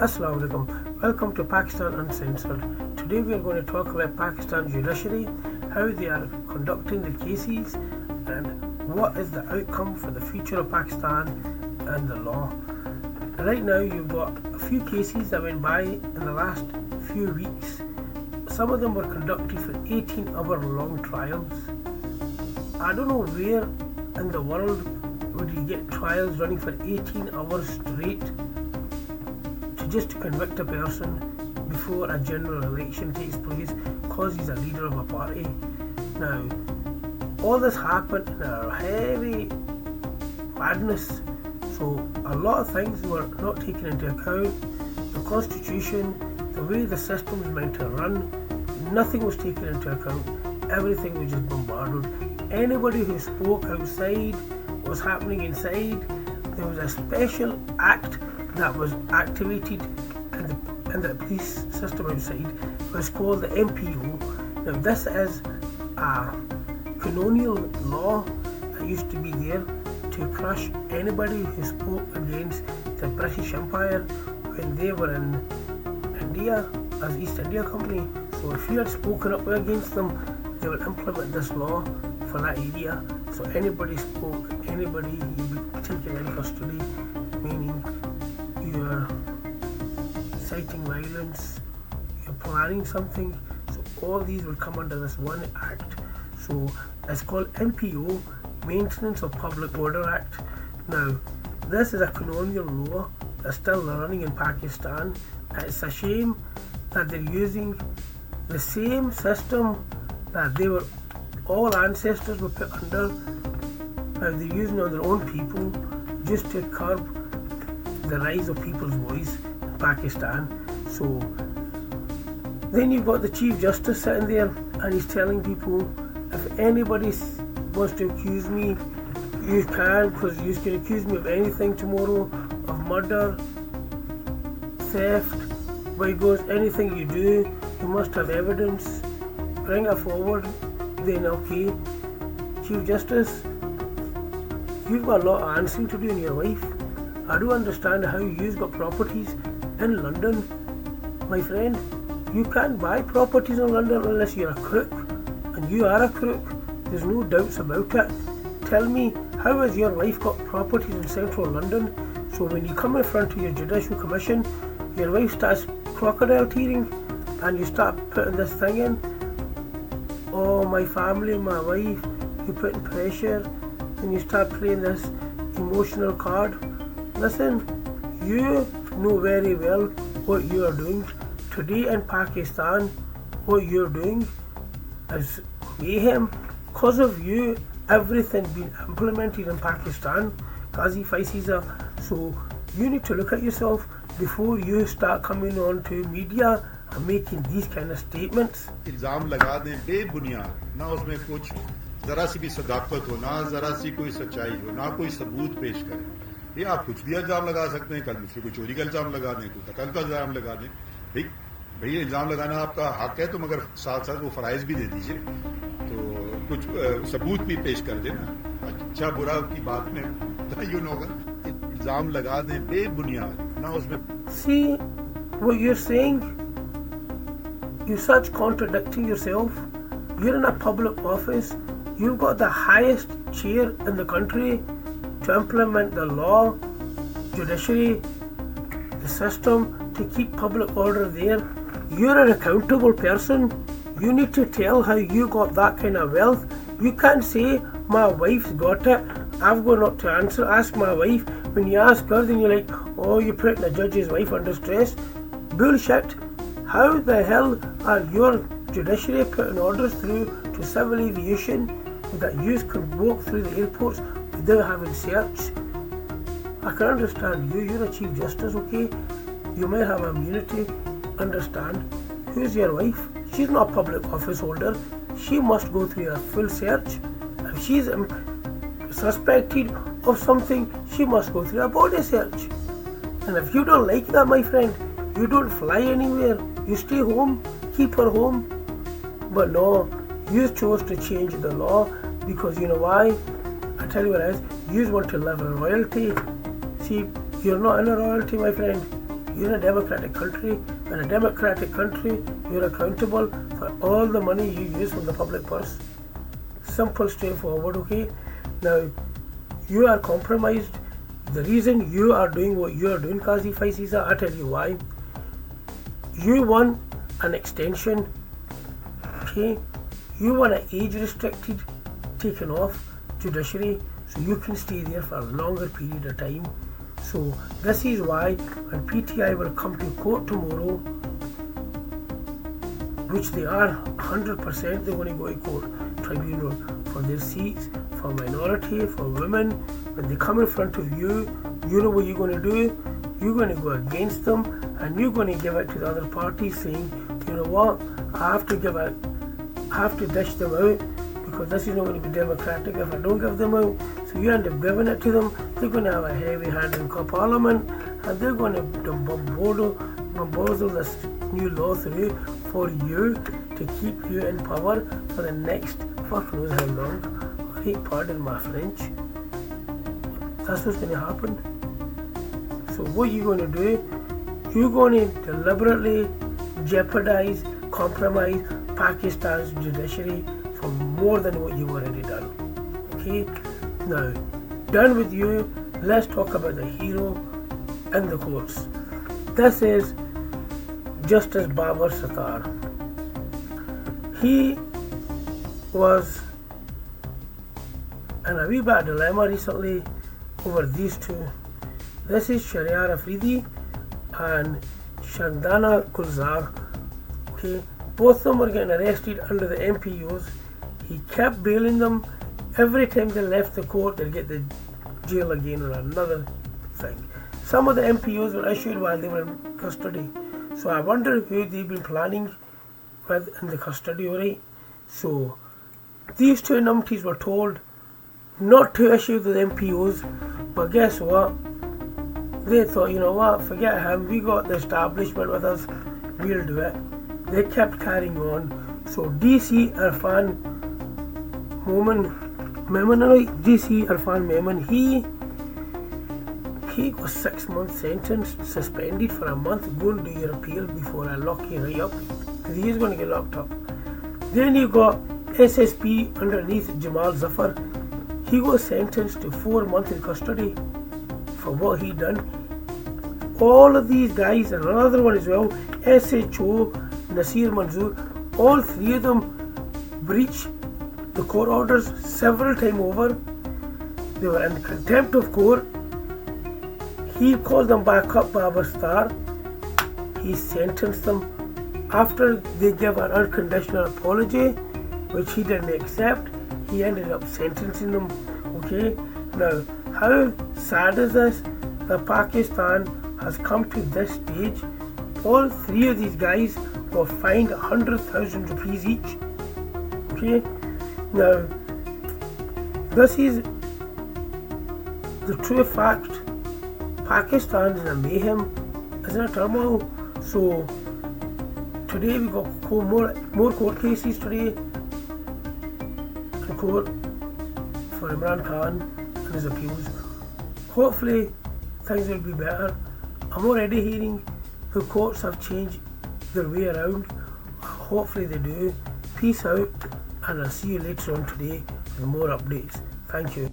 Assalamu alaikum. Welcome to Pakistan Uncensored. Today we are going to talk about Pakistan's judiciary, how they are conducting the cases, and what is the outcome for the future of Pakistan and the law. Right now you've got a few cases that went by in the last few weeks. Some of them were conducted for 18-hour long trials. I don't know where in the world would you get trials running for 18 hours straight just to convict a person before a general election takes place because he's a leader of a party. Now, all this happened in a heavy madness, so a lot of things were not taken into account. The constitution, the way the system was meant to run, nothing was taken into account. Everything was just bombarded. Anybody who spoke outside what was happening inside, there was a special act that was activated in the police system outside. It was called the MPO. Now this is a colonial law that used to be there to crush anybody who spoke against the British Empire when they were in India as East India Company. So if you had spoken up against them, they would implement this law for that area. So anybody spoke, anybody you'd be taken in custody, meaning you're inciting violence, you're planning something. So all these will come under this one act. So it's called MPO, Maintenance of Public Order Act. Now, this is a colonial law that's still running in Pakistan. It's a shame that they're using the same system that they were all ancestors were put under. Now they're using it on their own people just to curb the rise of people's voice in Pakistan. So then you've got the Chief Justice sitting there and he's telling people, if anybody wants to accuse me, you can, because you can accuse me of anything tomorrow, of murder, theft, but he goes, anything you do, you must have evidence, bring it forward. Then okay, Chief Justice, you've got a lot of answering to do in your life. I do understand how you've got properties in London, my friend. You can't buy properties in London unless you're a crook, and you are a crook. There's no doubts about it. Tell me, how has your wife got properties in central London? So when you come in front of your Judicial Commission, your wife starts crocodile tearing, and you start putting this thing in. Oh, my family, my wife, you putting pressure, and you start playing this emotional card. Listen, you know very well what you are doing. Today in Pakistan, what you're doing is mayhem. Because of you, everything being implemented in Pakistan, Qazi Faisal. So you need to look at yourself before you start coming on to media and making these kind of statements. इल्जाम लगा दें बेबुनियाद, ना उसमें कुछ जरा सी भी सदाकत हो, ना जरा सी कोई सच्चाई हो, ना कोई सबूत पेश करें। ये आप कुछ भी इल्जाम लगा सकते हैं, कल दूसरे को चोरी का इल्जाम लगा दें, कोई कत्ल का इल्जाम लगा दें। भाई इल्जाम लगाना आपका हक है, तो मगर साथ साथ वो फराइज भी दे दीजिए, तो कुछ सबूत भी पेश कर देना। अच्छा बुरा की बात में तयन होगा। इल्जाम लगा दें बेबुनियाद, ना उसमें। See what you're saying? You're such contradicting yourself. You're in a public office. You've got the highest chair in the country to implement the law, judiciary, the system, to keep public order there. You're an accountable person. You need to tell how you got that kind of wealth. You can't say, my wife's got it, I've got not to answer. Ask my wife. When you ask her, then you're like, oh, you're putting a judge's wife under stress. Bullshit. How the hell are your judiciary putting orders through to civil aviation that you can walk through the airports without having search? I can understand you, you're a Chief Justice, okay? You may have immunity, understand. Who's your wife? She's not a public office holder. She must go through a full search. If she's suspected of something, she must go through a body search. And if you don't like that, my friend, you don't fly anywhere. You stay home, keep her home. But no, you chose to change the law because you know why? I tell you what it is, you want to live in royalty. See, you're not in a royalty, my friend. You're in a democratic country. In a democratic country, you're accountable for all the money you use from the public purse. Simple, straightforward, okay? Now, you are compromised. The reason you are doing what you are doing, Qazi Faisiza, I'll tell you why. You want an extension, okay? You want an age restricted taken off judiciary so you can stay there for a longer period of time. So this is why when PTI will come to court tomorrow, which they are 100%, they're going to go to court tribunal for their seats, for minority, for women. When they come in front of you, you know what you're going to do? You're going to go against them and you're going to give it to the other party saying, you know what, I have to dish them out because this is not going to be democratic if I don't give them out. So you end up giving it to them. They're going to have a heavy hand in Parliament and they're going to bamboozle this new law through for you to keep you in power for the next fuck knows how long. Alright, pardon my French. That's what's going to happen. So what you're going to do, you're going to deliberately jeopardize, compromise Pakistan's judiciary for more than what you've already done. Okay? Now, done with you, let's talk about the hero in the courts. This is Justice Babar Sattar. He was in a wee bit of dilemma recently over these two. This is Shariar Afridi and Shandana Gulzar. Okay, both of them were getting arrested under the MPOs. He kept bailing them. Every time they left the court, they'd get the jail again or another thing. Some of the MPOs were issued while they were in custody. So I wonder who they've been planning with in the custody, alright? So these two numpties were told not to issue the MPOs, but guess what? They thought, you know what, forget him, we got the establishment with us, we'll do it. They kept carrying on. So DC Irfan Memon, he got 6 months sentence, suspended for a month. Go and do your appeal before I lock you right up, because he is going to get locked up. Then you got SSP underneath Jamal Zafar. He was sentenced to 4 months in custody for what he done. All of these guys, and another one as well, SHO, Nasir Manzoor, all three of them breached the court orders several times over. They were in contempt of court. He called them back up, Babar Sattar. He sentenced them after they gave an unconditional apology, which he didn't accept. He ended up sentencing them. Okay, now how sad is this? That Pakistan has come to this stage. All three of these guys were fined 100,000 rupees each. Okay, now this is the true fact. Pakistan is in a mayhem, is in a turmoil. So today we got more court cases today in court for Imran Khan and his appeals. Hopefully things will be better. I'm already hearing the courts have changed their way around. Hopefully they do. Peace out, and I'll see you later on today with more updates. Thank you.